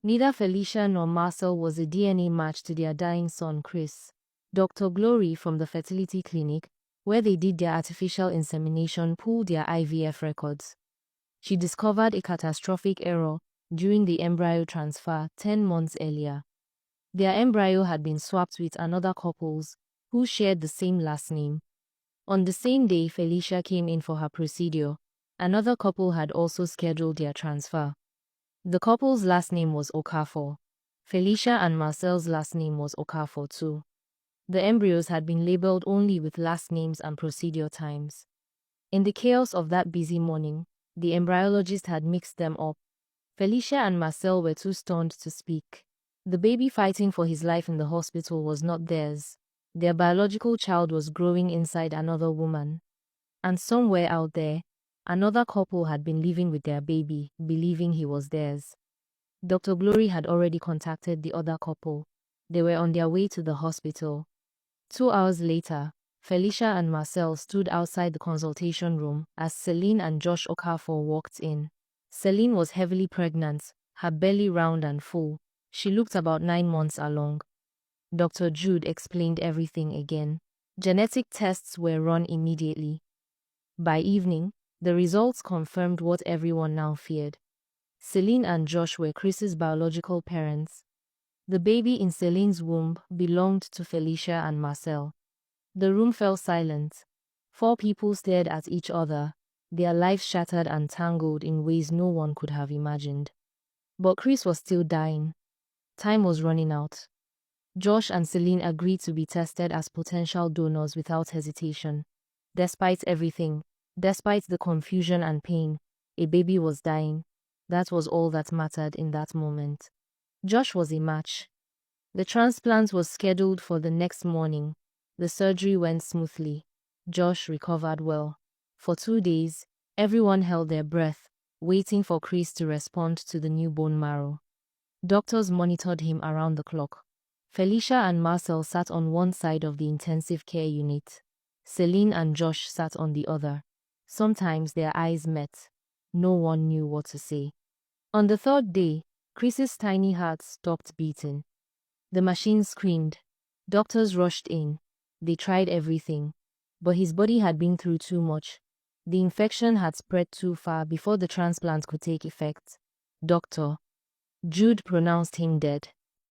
Neither Felicia nor Marcel was a DNA match to their dying son Chris. Dr. Glory from the fertility clinic, where they did their artificial insemination, pulled their IVF records. She discovered a catastrophic error during the embryo transfer 10 months earlier. Their embryo had been swapped with another couple's who shared the same last name. On the same day Felicia came in for her procedure, another couple had also scheduled their transfer. The couple's last name was Okafor. Felicia and Marcel's last name was Okafor too. The embryos had been labeled only with last names and procedure times. In the chaos of that busy morning, the embryologist had mixed them up. Felicia and Marcel were too stunned to speak. The baby fighting for his life in the hospital was not theirs. Their biological child was growing inside another woman. And somewhere out there, another couple had been living with their baby, believing he was theirs. Dr. Glory had already contacted the other couple. They were on their way to the hospital. 2 hours later, Felicia and Marcel stood outside the consultation room as Celine and Josh Okafor walked in. Celine was heavily pregnant, her belly round and full. She looked about 9 months along. Dr. Jude explained everything again. Genetic tests were run immediately. By evening, the results confirmed what everyone now feared. Celine and Josh were Chris's biological parents. The baby in Celine's womb belonged to Felicia and Marcel. The room fell silent. 4 people stared at each other, their lives shattered and tangled in ways no one could have imagined. But Chris was still dying. Time was running out. Josh and Celine agreed to be tested as potential donors without hesitation. Despite everything, despite the confusion and pain, a baby was dying. That was all that mattered in that moment. Josh was a match. The transplant was scheduled for the next morning. The surgery went smoothly. Josh recovered well. For 2 days, everyone held their breath, waiting for Chris to respond to the new bone marrow. Doctors monitored him around the clock. Felicia and Marcel sat on one side of the intensive care unit. Celine and Josh sat on the other. Sometimes their eyes met. No one knew what to say. On the 3rd day, Chris's tiny heart stopped beating. The machine screamed. Doctors rushed in. They tried everything. But his body had been through too much. The infection had spread too far before the transplant could take effect. Dr. Jude pronounced him dead.